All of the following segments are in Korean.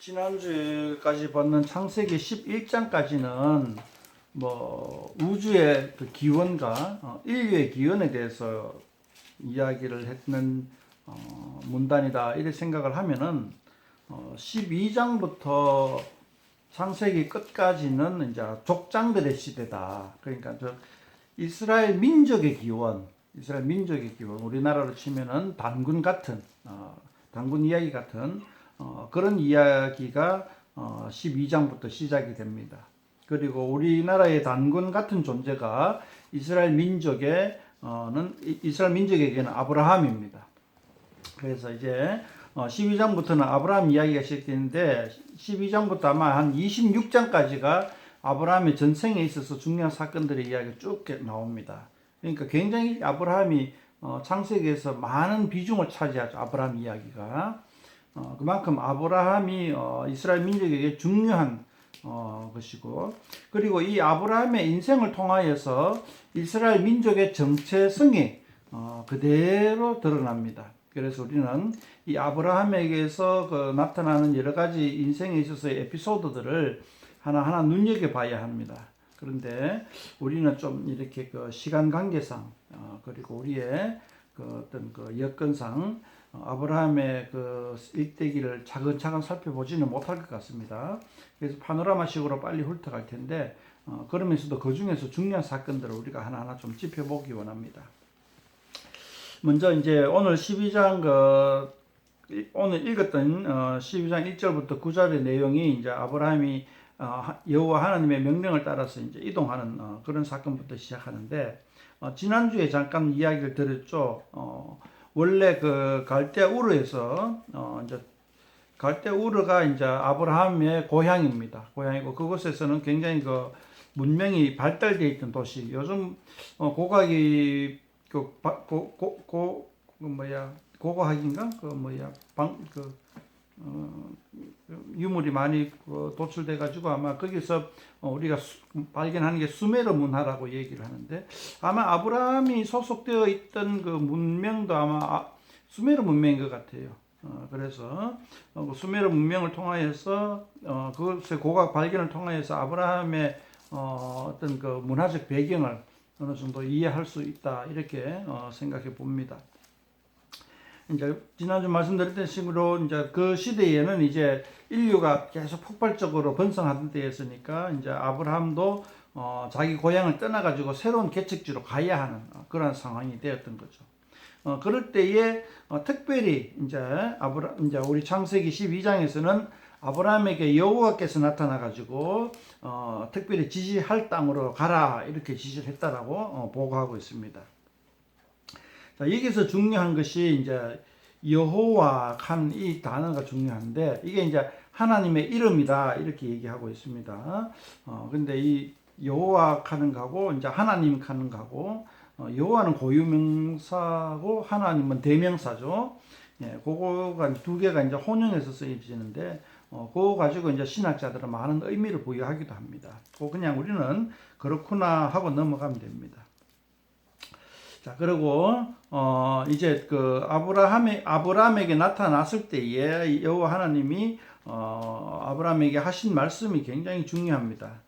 지난주까지 봤는 창세기 11장까지는 우주의 그 기원과 인류의 기원에 대해서 이야기를 했는 문단이다 이렇게 생각을 하면은 12장부터 창세기 끝까지는 이제 족장들의 시대다. 그러니까 이스라엘 민족의 기원, 우리나라로 치면은 단군 같은 단군 이야기 같은 그런 이야기가 12장부터 시작이 됩니다. 그리고 우리나라의 단군 같은 존재가 이스라엘 민족에게는 아브라함입니다. 그래서 이제 12장부터는 아브라함 이야기가 시작되는데 12장부터 아마 한 26장까지가 아브라함의 전생에 있어서 중요한 사건들의 이야기가 쭉 나옵니다. 그러니까 굉장히 아브라함이 창세기에서 많은 비중을 차지하죠. 아브라함 이야기가. 그만큼 아브라함이 이스라엘 민족에게 중요한 것이고, 그리고 이 아브라함의 인생을 통하여서 이스라엘 민족의 정체성이 그대로 드러납니다. 그래서 우리는 이 아브라함에게서 나타나는 여러 가지 인생에 있어서의 에피소드들을 하나하나 눈여겨봐야 합니다. 그런데 우리는 좀 이렇게 시간 관계상 그리고 우리의 어떤 여건상 아브라함의 일대기를 차근차근 살펴보지는 못할 것 같습니다. 그래서 파노라마식으로 빨리 훑어갈 텐데 그러면서도 그 중에서 중요한 사건들을 우리가 하나하나 좀 짚어보기 원합니다. 먼저 이제 오늘 12장 오늘 읽었던 12장 1절부터 9절의 내용이 이제 아브라함이 여호와 하나님의 명령을 따라서 이제 이동하는 그런 사건부터 시작하는데 지난주에 잠깐 이야기를 드렸죠. 원래 갈대아 우르에서 이제 갈대아 우르가 이제 아브라함의 고향입니다. 고향이고 그곳에서는 굉장히 문명이 발달되어 있던 도시. 요즘 고고학이 고고학인가 유물이 많이 도출돼 가지고 아마 거기서 우리가 발견하는 게 수메르 문화라고 얘기를 하는데 아마 아브라함이 소속되어 있던 문명도 아마 수메르 문명인 것 같아요. 그래서 수메르 문명을 통하여서 그것의 고고학 발견을 통하여서 아브라함의 어떤 문화적 배경을 어느 정도 이해할 수 있다 이렇게 생각해 봅니다. 이제 지난주 말씀드렸던 식으로 이제 그 시대에는 이제 인류가 계속 폭발적으로 번성하던 때였으니까 이제 아브라함도 자기 고향을 떠나가지고 새로운 개척지로 가야 하는 그런 상황이 되었던 거죠. 그럴 때에 특별히 이제 우리 창세기 12장에서는 아브라함에게 여호와께서 나타나가지고 특별히 지시할 땅으로 가라 이렇게 지시를 했다라고 보고하고 있습니다. 자, 여기서 중요한 것이 이제 여호와칸 이 단어가 중요한데 이게 이제 하나님의 이름이다 이렇게 얘기하고 있습니다. 근데 이 여호와칸은 가고 이제 하나님 칸은 가고 여호와는 고유명사고 하나님은 대명사죠. 예, 그거가 두 개가 이제 혼용해서 쓰여지는데 그거 가지고 이제 신학자들은 많은 의미를 부여하기도 합니다. 그냥 우리는 그렇구나 하고 넘어가면 됩니다. 자, 그리고 이제 아브라함에게 나타났을 때에 여호와 하나님이 아브라함에게 하신 말씀이 굉장히 중요합니다.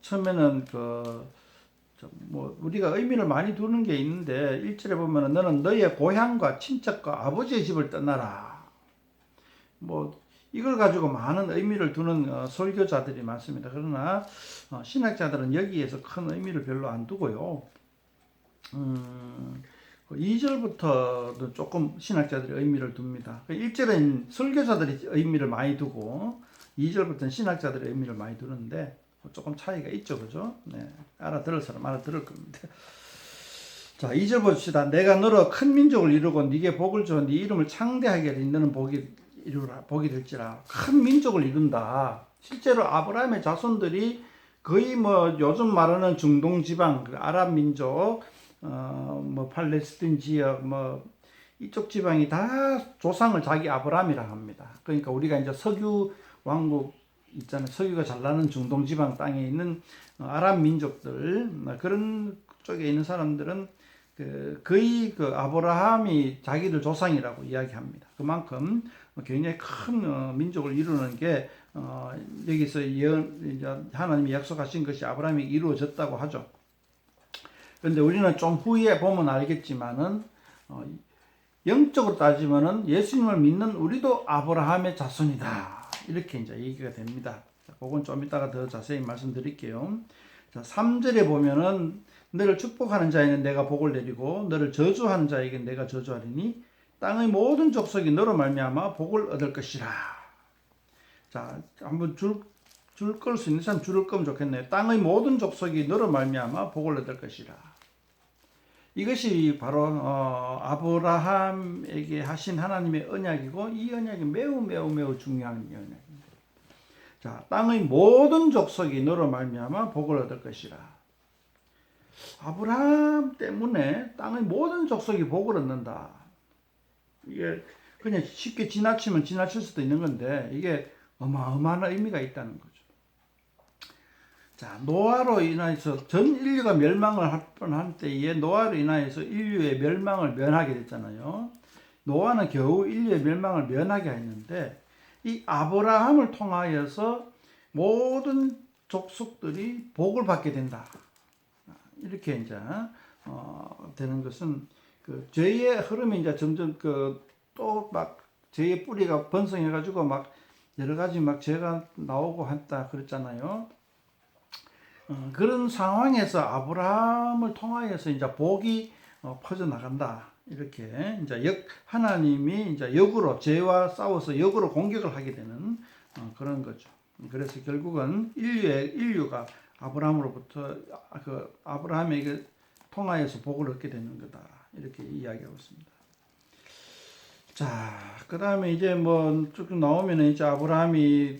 처음에는 우리가 의미를 많이 두는 게 있는데 1절에 보면은 너는 너의 고향과 친척과 아버지의 집을 떠나라. 이걸 가지고 많은 의미를 두는 설교자들이 많습니다. 그러나 신학자들은 여기에서 큰 의미를 별로 안 두고요. 2절부터도 조금 신학자들이 의미를 둡니다. 1절은 설교자들이 의미를 많이 두고 2절부터는 신학자들이 의미를 많이 두는데 조금 차이가 있죠, 그죠? 네, 알아들을 사람 알아들을 겁니다. 자, 2절 봅시다. 내가 너로 큰 민족을 이루고 네게 복을 줘 네 이름을 창대하게 하리 너는 복이 될지라. 큰 민족을 이룬다. 실제로 아브라함의 자손들이 거의 요즘 말하는 중동 지방, 아랍 민족, 팔레스틴 지역, 이쪽 지방이 다 조상을 자기 아브라함이라 합니다. 그러니까 우리가 이제 석유 왕국 있잖아요. 석유가 잘 나는 중동 지방 땅에 있는 아랍 민족들, 그런 쪽에 있는 사람들은 거의 아브라함이 자기들 조상이라고 이야기합니다. 그만큼 굉장히 큰 민족을 이루는 게 여기서 이제 하나님이 약속하신 것이 아브라함이 이루어졌다고 하죠. 그런데 우리는 좀 후에 보면 알겠지만은 영적으로 따지면은 예수님을 믿는 우리도 아브라함의 자손이다. 이렇게 이제 얘기가 됩니다. 그건 좀 이따가 더 자세히 말씀드릴게요. 자, 3절에 보면은 너를 축복하는 자에는 내가 복을 내리고 너를 저주하는 자에게 내가 저주하리니 땅의 모든 족속이 너로 말미암아 복을 얻을 것이라. 자, 한번 줄 끌 수 있는 사람 줄을 끄면 좋겠네요. 땅의 모든 족속이 너로 말미암아 복을 얻을 것이라. 이것이 바로 아브라함에게 하신 하나님의 언약이고 이 언약이 매우 매우 매우 중요한 언약입니다. 자, 땅의 모든 족속이 너로 말미암아 복을 얻을 것이라. 아브라함 때문에 땅의 모든 족속이 복을 얻는다. 이게 그냥 쉽게 지나치면 지나칠 수도 있는 건데 이게 어마어마한 의미가 있다는 거죠. 자, 노아로 인해서 전 인류가 멸망을 할 뻔한 때에 노아로 인하여서 인류의 멸망을 면하게 됐잖아요. 노아는 겨우 인류의 멸망을 면하게 했는데 이 아브라함을 통하여서 모든 족속들이 복을 받게 된다. 이렇게 이제 되는 것은 그 죄의 흐름이 이제 점점 또 막 죄의 뿌리가 번성해가지고 막 여러 가지 막 죄가 나오고 했다 그랬잖아요. 그런 상황에서 아브라함을 통하여서 이제 복이 퍼져 나간다. 이렇게 이제 하나님이 이제 역으로 죄와 싸워서 역으로 공격을 하게 되는 그런 거죠. 그래서 결국은 인류가 아브라함으로부터 아브라함에게 통하여서 복을 얻게 되는 거다. 이렇게 이야기하고 있습니다. 자, 그 다음에 이제 쭉 나오면 이제 아브라함이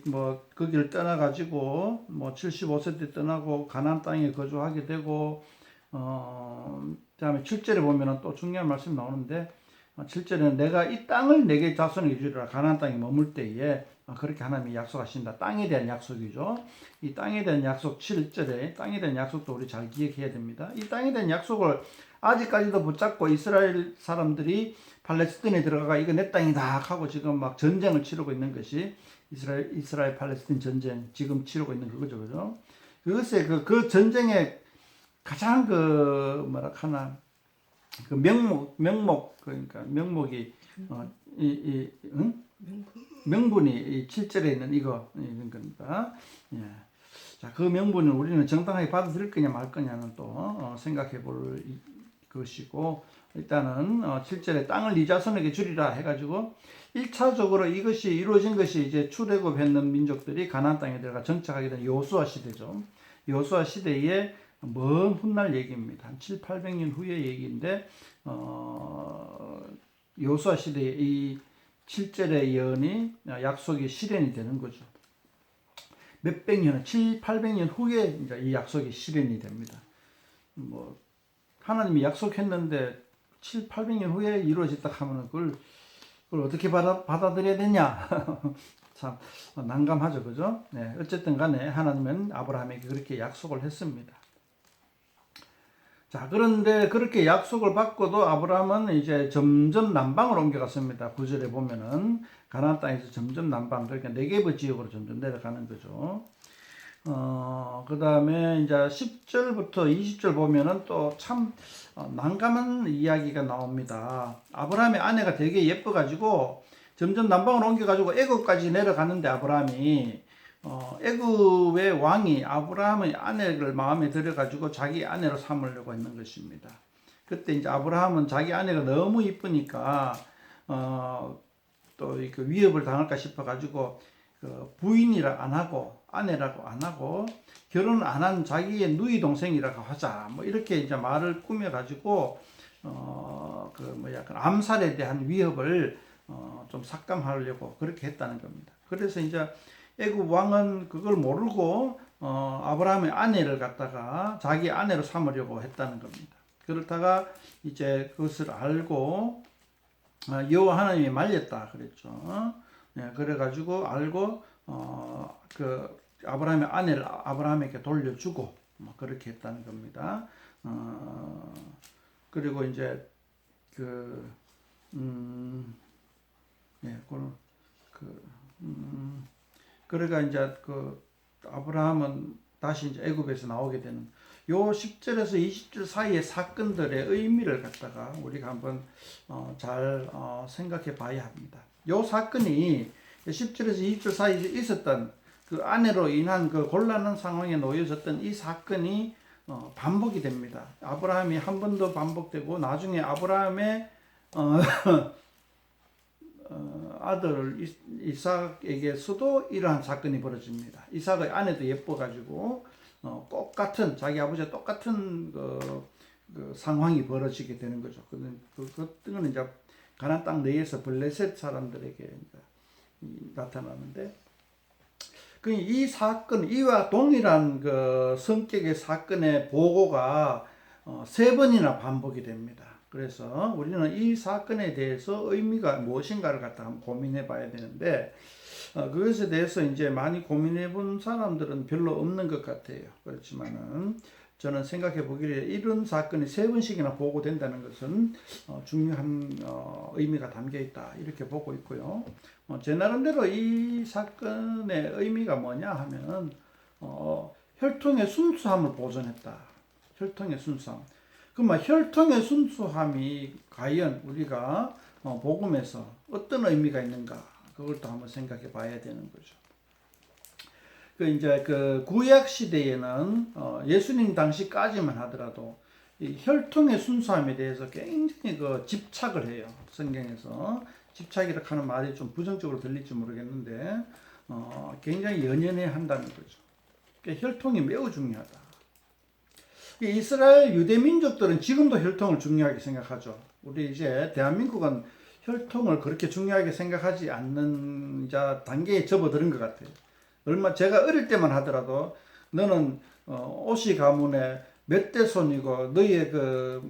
거기를 떠나가지고 75세 때 떠나고 가나안 땅에 거주하게 되고, 그 다음에 7절에 보면은 또 중요한 말씀이 나오는데, 7절에는 내가 이 땅을 내게 자손에게 주리라. 가나안 땅에 머물 때에 그렇게 하나님이 약속하신다. 땅에 대한 약속이죠. 이 땅에 대한 약속 7절에 땅에 대한 약속도 우리 잘 기억해야 됩니다. 이 땅에 대한 약속을 아직까지도 붙잡고 이스라엘 사람들이 팔레스틴에 들어가 이거 내 땅이다 하고 지금 막 전쟁을 치르고 있는 것이 이스라엘 팔레스틴 전쟁 지금 치르고 있는 그거죠. 그죠? 그것에 그 전쟁의 가장 그러니까 명목이 명분이 이 7절에 있는 이런 겁니다. 예. 자, 그 명분을 우리는 정당하게 받아들일 거냐 말 거냐는 또 생각해 볼 것이고, 일단은 7절에 땅을 네 자손에게 주리라 해가지고 1차적으로 이것이 이루어진 것이 이제 출애굽했는 민족들이 가나안 땅에 들어가 정착하게 된 여호수아 시대죠. 여호수아 시대에 먼 훗날 얘기입니다. 한 7, 800년 후의 얘기인데 여호수아 시대에 이 7절의 예언이 약속이 실현이 되는 거죠. 몇백 년, 7, 800년 후에 이제 이 약속이 실현이 됩니다. 하나님이 약속했는데 7, 800년 후에 이루어졌다 하면 그걸 어떻게 받아들여야 되냐? 참 난감하죠, 그죠? 네, 어쨌든 간에 하나님은 아브라함에게 그렇게 약속을 했습니다. 자, 그런데 그렇게 약속을 받고도 아브라함은 이제 점점 남방으로 옮겨갔습니다. 9절에 보면은 가나안 땅에서 점점 남방, 그러니까 네게브 지역으로 점점 내려가는 거죠. 그 다음에 이제 10절부터 20절 보면은 또 참 난감한 이야기가 나옵니다. 아브라함의 아내가 되게 예뻐가지고 점점 남방으로 옮겨가지고 애굽까지 내려가는데 아브라함이 애굽의 왕이 아브라함의 아내를 마음에 들여가지고 자기 아내로 삼으려고 했는 것입니다. 그때 이제 아브라함은 자기 아내가 너무 이쁘니까 또 그 위협을 당할까 싶어가지고 부인이라 안 하고 아내라고 안 하고 결혼을 안 한 자기의 누이 동생이라고 하자 이렇게 이제 말을 꾸며가지고 약간 암살에 대한 위협을 좀 삭감하려고 그렇게 했다는 겁니다. 그래서 이제 애굽 왕은 그걸 모르고 아브라함의 아내를 갖다가 자기 아내로 삼으려고 했다는 겁니다. 그렇다가 이제 그것을 알고 여호와 하나님이 말렸다 그랬죠. 네, 그래가지고 알고 그 아브라함의 아내를 아브라함에게 돌려주고 그렇게 했다는 겁니다. 그리고 이제 그, 그러니까 이제 그 아브라함은 다시 이제 애굽에서 나오게 되는 요 10절에서 20절 사이의 사건들의 의미를 갖다가 우리가 한번 잘 생각해 봐야 합니다. 요 사건이 10절에서 20절 사이에 있었던 그 아내로 인한 그 곤란한 상황에 놓여졌던 이 사건이 반복이 됩니다. 아브라함이 한 번 더 반복되고 나중에 아브라함의 아들 이삭에게서도 이러한 사건이 벌어집니다. 이삭의 아내도 예뻐가지고 똑같은 자기 아버지와 똑같은 그 상황이 벌어지게 되는 거죠. 그것은 이제 가나안 땅 내에서 블레셋 사람들에게 이제 나타나는데 이 사건 이와 동일한 그 성격의 사건의 보고가 세 번이나 반복이 됩니다. 그래서 우리는 이 사건에 대해서 의미가 무엇인가를 갖다 한번 고민해 봐야 되는데 그것에 대해서 이제 많이 고민해 본 사람들은 별로 없는 것 같아요. 그렇지만은 저는 생각해 보기에 이런 사건이 세 번씩이나 보고된다는 것은 중요한 의미가 담겨 있다 이렇게 보고 있고요. 제 나름대로 이 사건의 의미가 뭐냐 하면 혈통의 순수함을 보존했다. 혈통의 순수함. 그러면 혈통의 순수함이 과연 우리가 복음에서 어떤 의미가 있는가 그걸 또 한번 생각해 봐야 되는 거죠. 이제 그 구약 시대에는 예수님 당시까지만 하더라도 이 혈통의 순수함에 대해서 굉장히 그 집착을 해요. 성경에서 집착이라 하는 말이 좀 부정적으로 들릴지 모르겠는데 굉장히 연연해 한다는 거죠. 그러니까 혈통이 매우 중요하다. 이스라엘 유대 민족들은 지금도 혈통을 중요하게 생각하죠. 우리 이제 대한민국은 혈통을 그렇게 중요하게 생각하지 않는 단계에 접어드는 것 같아요. 제가 어릴 때만 하더라도 너는 오씨 가문의 몇 대 손이고 너의 그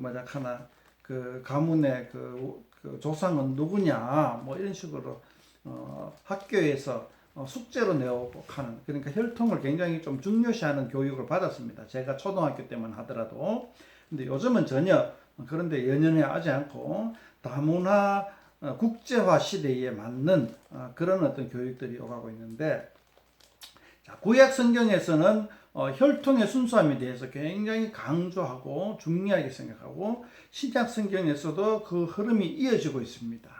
가문의 그 조상은 누구냐 뭐 이런 식으로 학교에서 숙제로 내오고 하는 그러니까 혈통을 굉장히 좀 중요시하는 교육을 받았습니다. 제가 초등학교 때만 하더라도. 근데 요즘은 전혀 그런데 연연해 하지 않고 다문화 국제화 시대에 맞는 그런 어떤 교육들이 오가고 있는데 구약 성경에서는 혈통의 순수함에 대해서 굉장히 강조하고 중요하게 생각하고 신약 성경에서도 그 흐름이 이어지고 있습니다.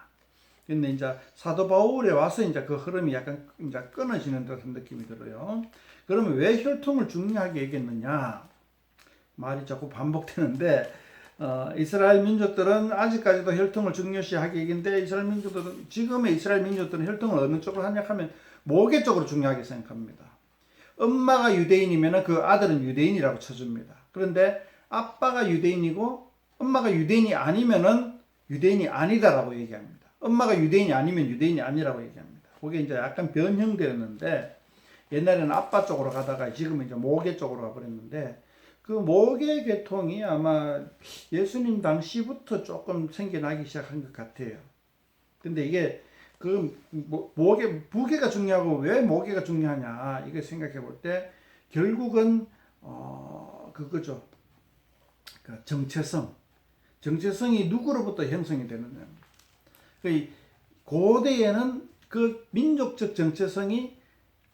근데 이제 사도 바울에 와서 이제 그 흐름이 약간 이제 끊어지는 듯한 느낌이 들어요. 그러면 왜 혈통을 중요하게 얘기했느냐? 말이 자꾸 반복되는데 이스라엘 민족들은 아직까지도 혈통을 중요시하게 얘기인데 지금의 이스라엘 민족들은 혈통을 어느 쪽으로 하냐 하면 모계 쪽으로 중요하게 생각합니다. 엄마가 유대인이면 그 아들은 유대인이라고 쳐줍니다. 그런데 아빠가 유대인이고 엄마가 유대인이 아니면은 유대인이 아니다라고 얘기합니다. 엄마가 유대인이 아니면 유대인이 아니라고 얘기합니다. 그게 이제 약간 변형되었는데 옛날에는 아빠 쪽으로 가다가 지금은 이제 모계 쪽으로 가버렸는데 그 모계 계통이 아마 예수님 당시부터 조금 생겨나기 시작한 것 같아요. 근데 이게 부계가 중요하고 왜 모계가 중요하냐 이거 생각해 볼 때 결국은 그거죠. 그 정체성이 누구로부터 형성이 되느냐. 고대에는 그 민족적 정체성이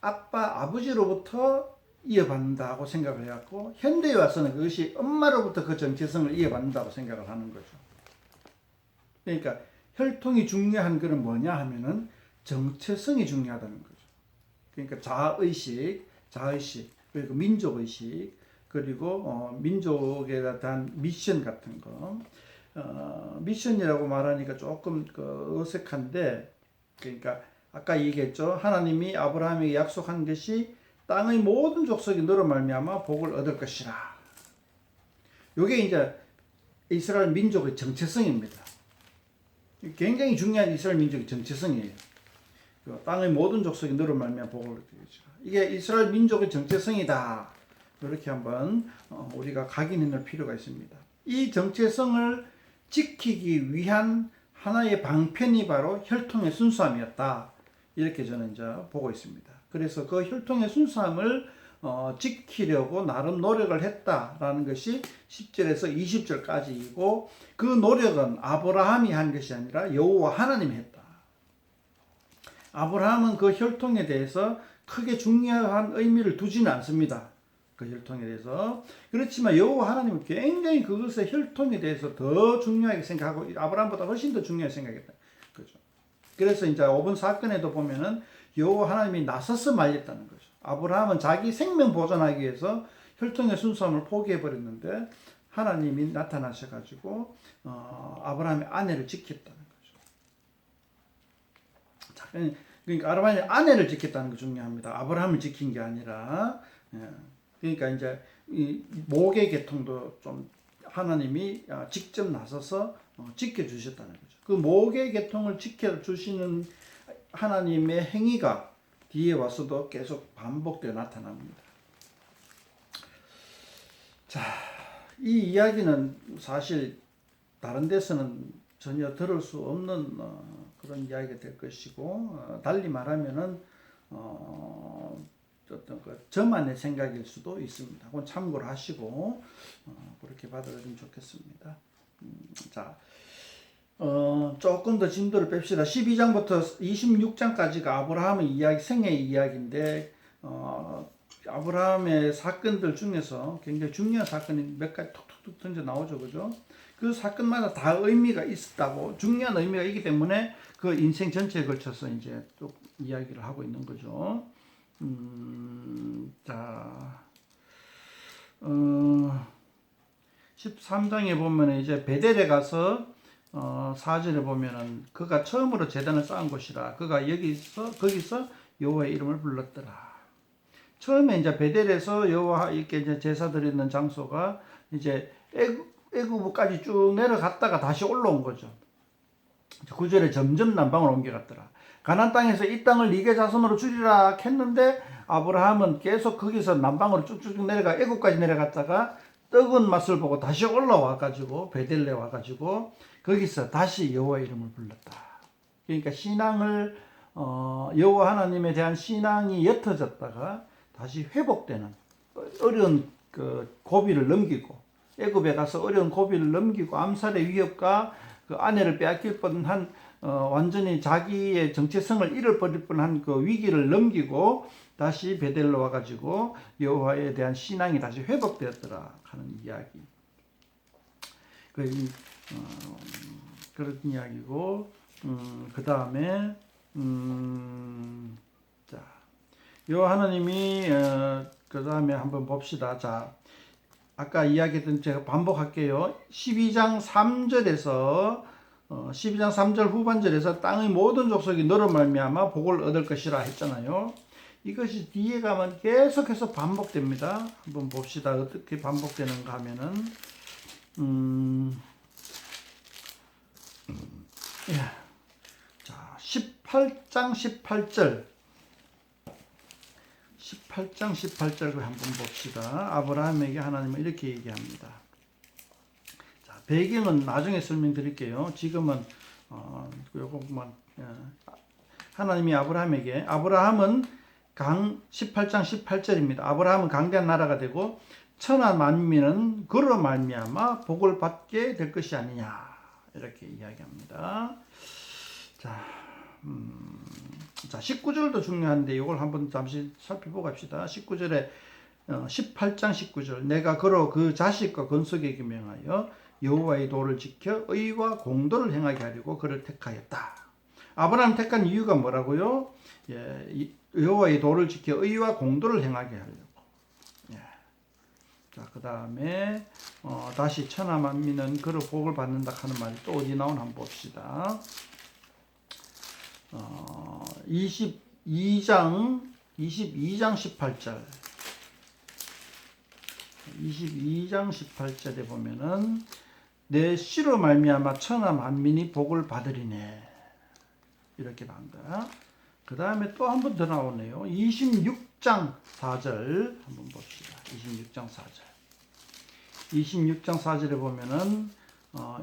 아버지로부터 이어받는다고 생각을 해왔고 현대에 와서는 그것이 엄마로부터 그 정체성을 이어받는다고 생각을 하는 거죠. 그러니까 혈통이 중요한 것은 뭐냐 하면은 정체성이 중요하다는 거죠. 그러니까 자아의식 그리고 민족의식 그리고 민족에 대한 미션 같은 거 미션이라고 말하니까 조금 어색한데 그러니까 아까 얘기했죠. 하나님이 아브라함에게 약속한 것이 땅의 모든 족속이 너로 말미암아 복을 얻을 것이라. 이게 이제 이스라엘 민족의 정체성입니다. 굉장히 중요한 이스라엘 민족의 정체성이에요. 땅의 모든 족속이 너로 말미암아 복을 얻을 것이라. 이게 이스라엘 민족의 정체성이다. 이렇게 한번 우리가 각인해 놓을 필요가 있습니다. 이 정체성을 지키기 위한 하나의 방편이 바로 혈통의 순수함이었다. 이렇게 저는 이제 보고 있습니다. 그래서 그 혈통의 순수함을 지키려고 나름 노력을 했다라는 것이 10절에서 20절까지이고 그 노력은 아브라함이 한 것이 아니라 여호와 하나님이 했다. 아브라함은 그 혈통에 대해서 크게 중요한 의미를 두지는 않습니다. 그 혈통에 대해서. 그렇지만 여호와 하나님은 굉장히 그것의 혈통에 대해서 더 중요하게 생각하고 아브라함보다 훨씬 더 중요하게 생각했다. 그죠. 그래서 이제 5번 사건에도 보면은 여호와 하나님이 나서서 말렸다는 거죠. 아브라함은 자기 생명 보존하기 위해서 혈통의 순수함을 포기해 버렸는데 하나님이 나타나셔 가지고 아브라함의 아내를 지켰다는 거죠. 자, 그러니까 아브라함의 아내를 지켰다는 게 중요합니다. 아브라함을 지킨 게 아니라. 그러니까 이제 이 목의 계통도 좀 하나님이 직접 나서서 지켜주셨다는 거죠. 그 목의 계통을 지켜주시는 하나님의 행위가 뒤에 와서도 계속 반복되어 나타납니다. 자, 이 이야기는 사실 다른 데서는 전혀 들을 수 없는 그런 이야기가 될 것이고, 달리 말하면은 어떤 저만의 생각일 수도 있습니다. 그건 참고를 하시고 그렇게 받아들이면 좋겠습니다. 자, 조금 더 진도를 뺍시다. 12장부터 26장까지가 아브라함의 이야기, 생애의 이야기인데 아브라함의 사건들 중에서 굉장히 중요한 사건이 몇 가지 톡톡톡 던져 나오죠, 그죠? 그 사건마다 다 의미가 있었다고, 중요한 의미가 있기 때문에 그 인생 전체에 걸쳐서 이제 또 이야기를 하고 있는 거죠. 자, 13장에 보면 이제 베델에 가서 4절에 보면은 그가 처음으로 제단을 쌓은 곳이라 그가 거기서 여호와의 이름을 불렀더라. 처음에 이제 베델에서 여호와 이렇게 이제 제사 드리는 장소가 이제 애굽까지 쭉 내려갔다가 다시 올라온 거죠. 9절에 점점 남방으로 옮겨갔더라. 가나안 땅에서 이 땅을 네게 자손으로 주리라 했는데 아브라함은 계속 거기서 남방으로 쭉쭉 내려가 애굽까지 내려갔다가 떡은 맛을 보고 다시 올라와 가지고 베델레 와 가지고 거기서 다시 여호와 이름을 불렀다. 그러니까 신앙을 여호와 하나님에 대한 신앙이 옅어졌다가 다시 회복되는 어려운 그 고비를 넘기고 애굽에 가서 어려운 고비를 넘기고 암살의 위협과 그 아내를 빼앗길 뻔한 완전히 자기의 정체성을 잃어버릴 뻔한 그 위기를 넘기고 다시 베델로 와가지고 여호와에 대한 신앙이 다시 회복되었더라 하는 이야기. 그런 이야기고, 그 다음에 자, 여호와 하나님이 그 다음에 한번 봅시다. 자, 아까 이야기했던 제가 반복할게요. 12장 3절에서 12장 3절 후반절에서 땅의 모든 족속이 너로 말미암아 복을 얻을 것이라 했잖아요. 이것이 뒤에 가면 계속해서 반복됩니다. 한번 봅시다. 어떻게 반복되는가 하면은 자, 18장 18절 18절 한번 봅시다. 아브라함에게 하나님은 이렇게 얘기합니다. 자, 배경은 나중에 설명드릴게요. 지금은 요것만 하나님이 아브라함은 18장 18절입니다. 아브라함은 강대한 나라가 되고 천하 만민은 그로 말미암아 복을 받게 될 것이 아니냐 이렇게 이야기합니다. 자, 19절도 중요한데 이걸 한번 잠시 살펴보고 갑시다. 19절에 18장 19절 내가 그로 그 자식과 건속에게 명하여 여호와의 도를 지켜 의와 공도를 행하게 하려고 그를 택하였다. 아브라함 택한 이유가 뭐라고요? 여호와의 도를 지켜 의와 공도를 행하게 하려고. 자, 그 다음에 다시 천하 만민은 그로 복을 받는다 하는 말이 또 어디 나오나 한번 봅시다. 22장 18절 22장 18절에 보면은 내 씨로 말미암아 천하 만민이 복을 받으리네 이렇게 나온다. 그 다음에 또 한 번 더 나오네요. 26장 4절 한번 봅시다. 26장 4절 26장 4절에 보면은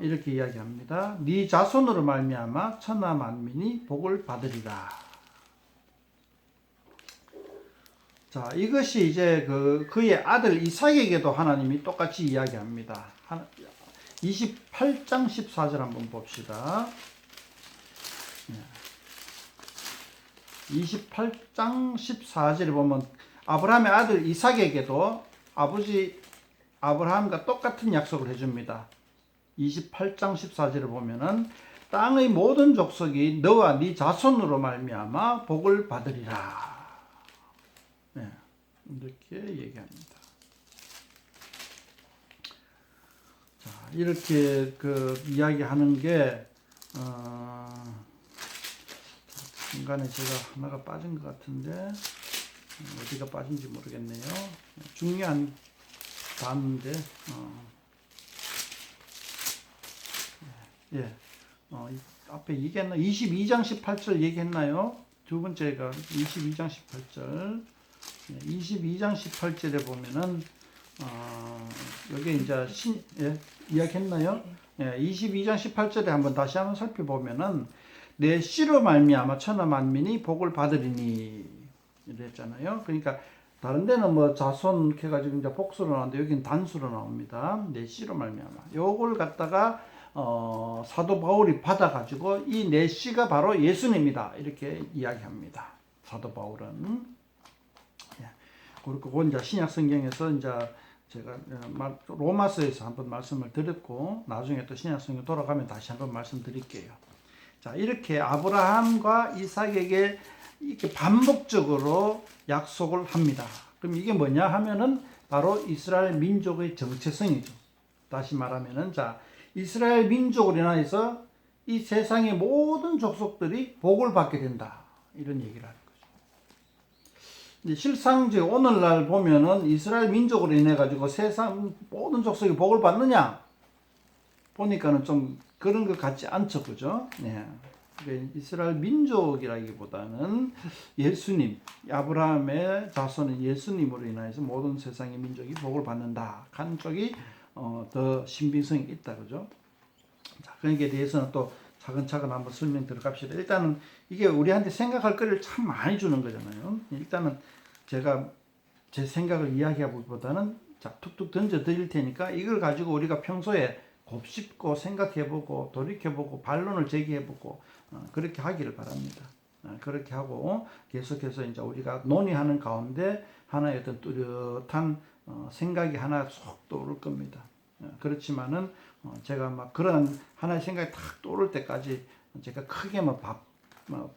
이렇게 이야기합니다. 네 자손으로 말미암아 천하 만민이 복을 받으리라. 자, 이것이 이제 그의 아들 이삭에게도 하나님이 똑같이 이야기합니다. 28장 14절 한번 봅시다. 28장 14절에 보면 아브라함의 아들 이삭에게도 아버지 아브라함과 똑같은 약속을 해줍니다. 28장 14절에 보면은 땅의 모든 족속이 너와 네 자손으로 말미암아 복을 받으리라. 네, 이렇게 얘기합니다. 자, 이렇게 그 이야기하는 게 중간에 제가 하나가 빠진 것 같은데 어디가 빠진지 모르겠네요. 중요한 단어인데 예, 앞에 얘기했나? 22장 18절 얘기했나요? 두 번째가 22장 18절. 22장 18절에 보면은 여기 이제 이야기했나요? 22장 18절에 한번 다시 한번 살펴보면은 내 씨로 말미암아 천하 만민이 복을 받으리니 이랬잖아요. 그러니까 다른 데는 뭐 자손 해가지고 이제 복수로 나오는데 여기는 단수로 나옵니다. 내 씨로 말미암아. 요걸 갖다가 사도 바울이 받아가지고 이 내 씨가 바로 예수님이다 이렇게 이야기합니다. 사도 바울은. 그리고 그건 이제 신약 성경에서 이제 제가 로마서에서 한번 말씀을 드렸고 나중에 또 신약 성경 돌아가면 다시 한번 말씀드릴게요. 자, 이렇게 아브라함과 이삭에게 이렇게 반복적으로 약속을 합니다. 그럼 이게 뭐냐 하면은 바로 이스라엘 민족의 정체성이죠. 다시 말하면은 자, 이스라엘 민족으로 인해서 이 세상의 모든 족속들이 복을 받게 된다. 이런 얘기를 하는 거죠. 실상 오늘날 보면은 이스라엘 민족으로 인해 가지고 세상 모든 족속이 복을 받느냐 보니까는 좀 그런 것 같지 않죠, 그죠? 네. 이스라엘 민족이라기보다는 예수님, 아브라함의 자손은 예수님으로 인해서 모든 세상의 민족이 복을 받는다 하는 쪽이 더 신빙성이 있다, 그죠? 자, 그에 대해서는 또 차근차근 한번 설명 들어갑시다. 일단은 이게 우리한테 생각할 거리를 참 많이 주는 거잖아요. 일단은 제가 제 생각을 이야기하기보다는 자, 툭툭 던져 드릴 테니까 이걸 가지고 우리가 평소에 곱씹고 생각해보고 돌이켜보고 반론을 제기해보고 그렇게 하기를 바랍니다. 그렇게 하고 계속해서 이제 우리가 논의하는 가운데 하나의 어떤 뚜렷한 생각이 하나 쏙 떠오를 겁니다. 그렇지만은 제가 막 그런 하나의 생각이 탁 떠오를 때까지 제가 크게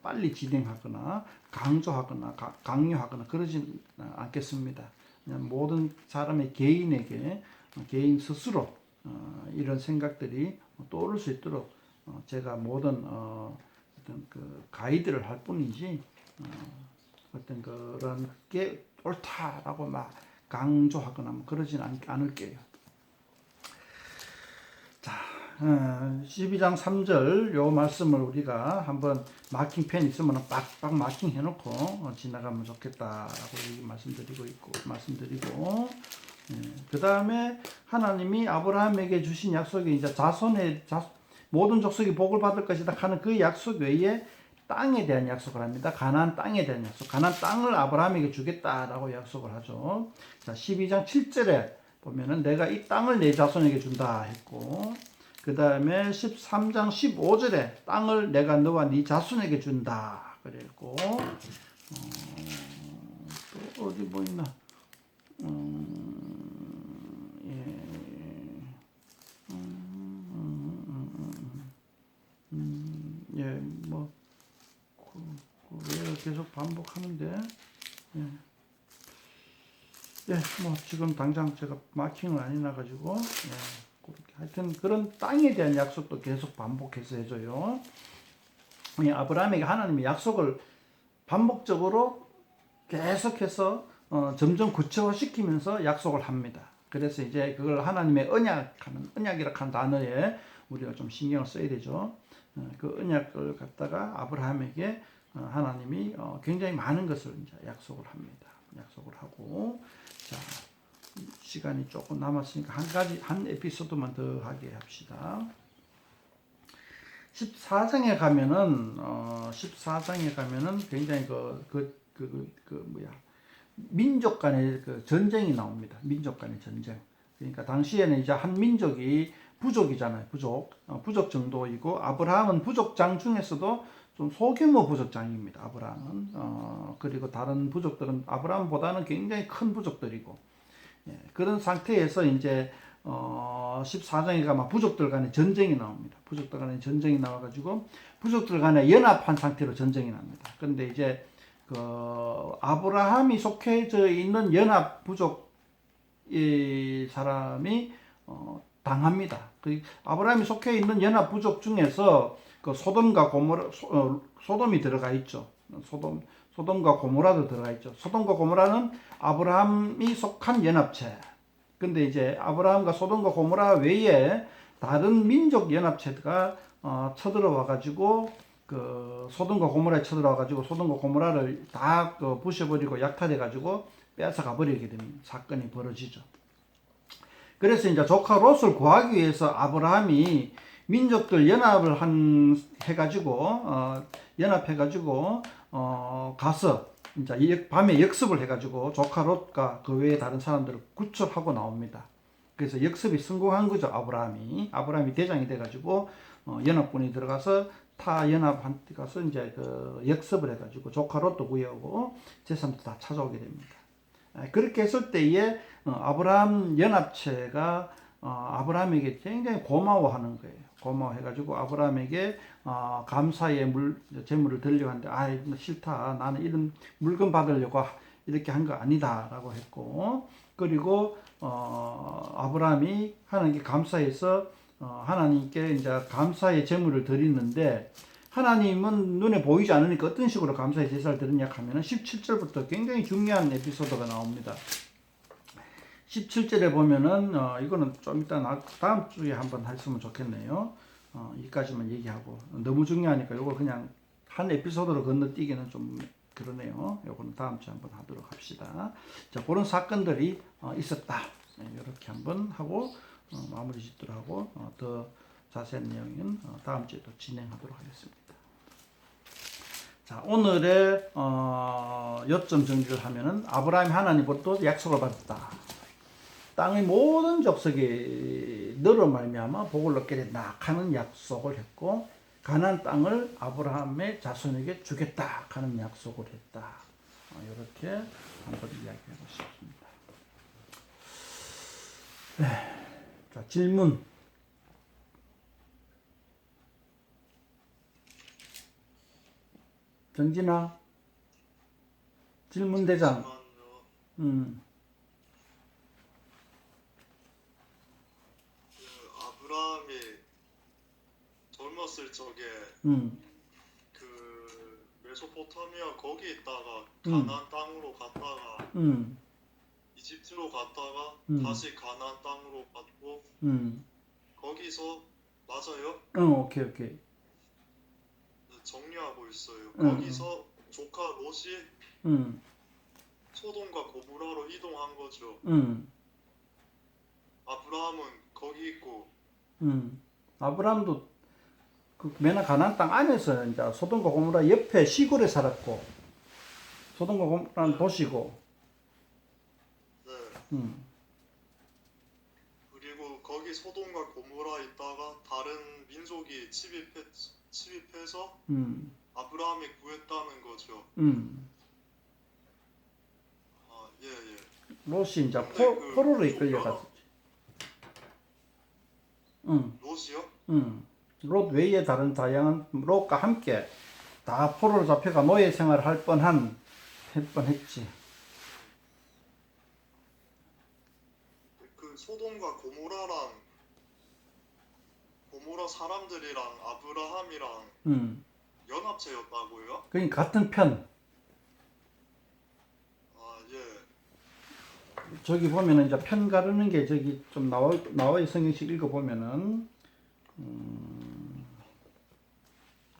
빨리 진행하거나 강조하거나 강요하거나 그러진 않겠습니다. 그냥 모든 사람의 개인에게 개인 스스로 이런 생각들이 떠오를 수 있도록 제가 모든 어떤 그 가이드를 할 뿐이지 어떤 그런 게 옳다라고 막 강조하거나 뭐 그러진 않을게요. 자, 12장 3절 요 말씀을 우리가 한번 마킹펜 있으면 빡빡 마킹 해놓고 지나가면 좋겠다라고 말씀드리고 그 다음에 하나님이 아브라함에게 주신 약속이 이제 모든 족속이 복을 받을 것이다 하는 그 약속 외에 땅에 대한 약속을 합니다. 가나안 땅에 대한 약속. 가나안 땅을 아브라함에게 주겠다라고 약속을 하죠. 자, 12장 7절에 보면은 내가 이 땅을 내 자손에게 준다 했고, 그 다음에 13장 15절에 땅을 내가 너와 네 자손에게 준다 그랬고, 또 어디 뭐 있나? 왜 계속 반복하는데, 뭐 지금 당장 제가 마킹을 안 해놔가지고, 그렇게 하여튼 그런 땅에 대한 약속도 계속 반복해서 해줘요. 아브라함에게 하나님의 약속을 반복적으로 계속해서 점점 구체화시키면서 약속을 합니다. 그래서 이제 그걸 하나님의 언약이라고 하는 단어에 우리가 좀 신경을 써야 되죠. 그 언약을 갖다가 아브라함에게 하나님이 굉장히 많은 것을 이제 약속을 합니다. 약속을 하고, 자, 시간이 조금 남았으니까 한 에피소드만 더 하게 합시다. 14장에 가면은 굉장히 민족 간의 그 전쟁이 나옵니다. 민족 간의 전쟁. 그러니까 당시에는 이제 한 민족이 부족이잖아요. 부족 정도이고, 아브라함은 부족장 중에서도 좀 소규모 부족장입니다. 아브라함은. 그리고 다른 부족들은 아브라함보다는 굉장히 큰 부족들이고, 예, 그런 상태에서 이제 14장에 가면 부족들 간의 전쟁이 나옵니다. 부족들 간의 전쟁이 나와가지고 부족들 간에 연합한 상태로 전쟁이 납니다. 그런데 이제 그 아브라함이 속해져 있는 연합 부족 이 사람이 당합니다. 그 아브라함이 속해 있는 연합 부족 중에서 그 소돔과 고모라, 소돔이 들어가 있죠. 소돔과 고모라도 들어가 있죠. 소돔과 고모라는 아브라함이 속한 연합체. 근데 이제 아브라함과 소돔과 고모라 외에 다른 민족 연합체가 쳐들어와 가지고 그 소돔과 고모라에 쳐들어와 가지고 소돔과 고모라를 다 부셔버리고 약탈해 가지고 뺏어가 버리게 되는 사건이 벌어지죠. 그래서 이제 조카 롯을 구하기 위해서 아브라함이 민족들 연합을 해가지고 연합해가지고 가서 이제 밤에 역습을 해가지고 조카 롯과 그 외에 다른 사람들을 구출하고 나옵니다. 그래서 역습이 성공한 거죠. 아브라함이 대장이 돼가지고 연합군이 들어가서 타 연합한테 가서 이제 그 역습을 해가지고 조카 롯도 구해오고 재산도 다 찾아오게 됩니다. 그렇게 했을 때에 아브라함 연합체가 아브라함에게 굉장히 고마워하는 거예요. 고마워해가지고 아브라함에게 감사의 재물을 드리려고 하는데 싫다. 나는 이런 물건 받으려고 이렇게 한 거 아니다라고 했고, 그리고 아브라함이 하나님께 감사해서 하나님께 이제 감사의 재물을 드리는데, 하나님은 눈에 보이지 않으니까 어떤 식으로 감사의 제사를 드리냐 하면은 17절부터 굉장히 중요한 에피소드가 나옵니다. 17절에 보면은 이거는 좀 이따 다음 주에 한번 했으면 좋겠네요. 여기까지만 얘기하고 너무 중요하니까 이거 그냥 한 에피소드로 건너뛰기는 좀 그러네요. 이거는 다음 주에 한번 하도록 합시다. 자, 그런 사건들이 있었다. 이렇게 한번 하고 마무리 짓도록 하고 더 자세한 내용은 다음 주에 또 진행하도록 하겠습니다. 자, 오늘의 요점 정리를 하면은 아브라함이 하나님으로부터 약속을 받았다. 땅의 모든 족속이 너로 말미암아 복을 얻게 된다 하는 약속을 했고, 가나안 땅을 아브라함의 자손에게 주겠다 하는 약속을 했다. 이렇게 한번 이야기하고 싶습니다. 네. 자, 질문. 정진아, 질문 대장. 아브라함이 젊었을 적에 그 메소포타미아 거기 있다가 가나안 땅으로 갔다가 이집트로 갔다가 다시 가나안 땅으로 갔고 거기서 맞아요? 오케이. 정리하고 있어요. 거기서 조카 롯이 소돔과 고모라로 이동한 거죠. 아브라함은 거기 있고 아브라함도 그 메나 가나안 땅 안에서 이제 소돔과 고모라 옆에 시골에 살았고, 소돔과 고모라는 도시고. 네. 그리고 거기 소돔과 고모라 있다가 다른 민족이 침입해서 아브라함이 구했다는 거죠. 예. 롯이 이제 포로로 이끌려갔었지. 롯이요? 롯 외에 다른 다양한 롯과 함께 다 포로로 잡혀가 노예 생활을 할 뻔했지. 그 소돔과 고모라 사람들이랑 아브라함이랑 연합체였다고요? 그러니까 같은 편. 예. 저기 보면은 이제 편 가르는 게 저기 좀 나와 성경식 읽어 보면은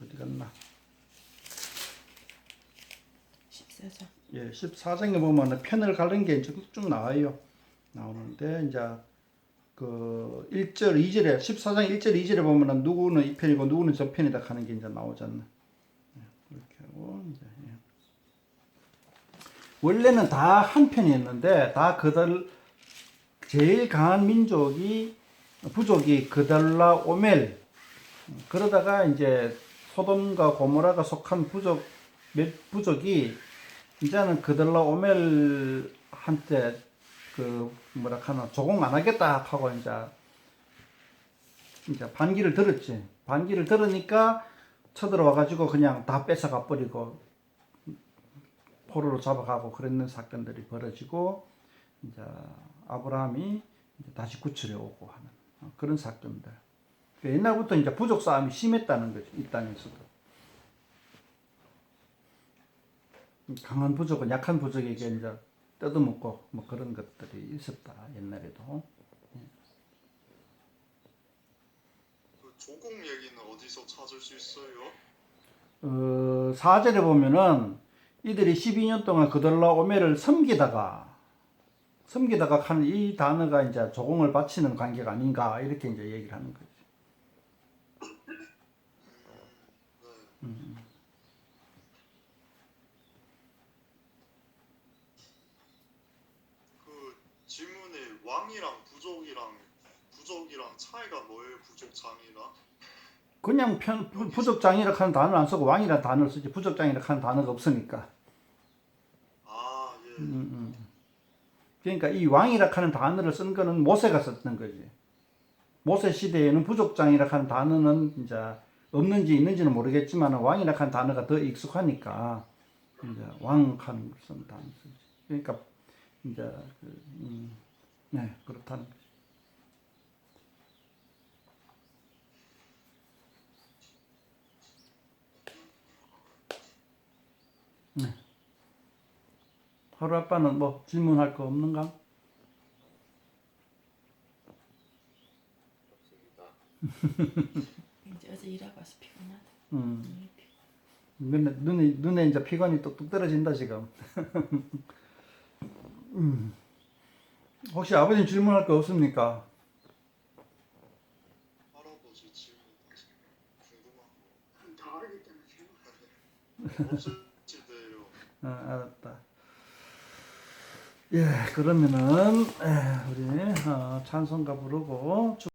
어디 갔나? 14장. 예, 14장에 보면은 편을 가르는 게 쭉 나와요. 나오는데 이제 그 1절, 2절에 14장 1절, 2절에 보면은 누구는 이 편이고 누구는 저 편이다 하는 게 이제 나오잖아. 이렇게 하고 이제 원래는 다 한 편이었는데 다 그들 제일 강한 부족이 그달라 오멜. 그러다가 이제 소돔과 고모라가 속한 부족이 이제는 그들로 오멜한테 그 뭐라 하나 조공 안 하겠다 하고 이제 반기를 들었지. 반기를 들으니까 쳐들어와 가지고 그냥 다 뺏어가 버리고 포로로 잡아가고 그랬는 사건들이 벌어지고 이제 아브라함이 이제 다시 구출해 오고 하는 그런 사건들. 옛날부터 이제 부족 싸움이 심했다는 거죠. 이 땅에서도. 강한 부족은 약한 부족에게 이제 뜯어먹고 뭐 그런 것들이 있었다. 옛날에도. 그 조공 얘기는 어디서 찾을 수 있어요? 4절에 보면은 이들이 12년 동안 그들로 오멜을 섬기다가 하는 이 단어가 이제 조공을 바치는 관계가 아닌가 이렇게 이제 얘기를 하는 거죠. 그 질문에 왕이랑 부족이랑 차이가 뭐예요? 부족장이랑? 그냥 부족장이라 하는 단어를 안 쓰고 왕이라는 단어를 쓰지 부족장이라 하는 단어가 없으니까. 아, 예. 그러니까 이 왕이라 하는 단어를 쓴 거는 모세가 썼던 거지. 모세 시대에는 부족장이라 하는 단어는 이제 없는지 있는지는 모르겠지만 왕이라 하는 단어가 더 익숙하니까 이제 왕 하는 걸 쓴 단어 쓰지. 그러니까 이제 네, 그렇다는 거죠. 네. 하루 아빠는 뭐 질문할 거 없는가? 이제 어제 일하고 와서 피곤하다. 눈에 이제 피관이 뚝뚝 떨어진다 지금. 혹시 아버님 질문할 거 없습니까? 할아버지 질문 궁금한 다 알겠잖아 지금. 거 없으시대요. 알았다. 예, 그러면은 우리 찬송가 부르고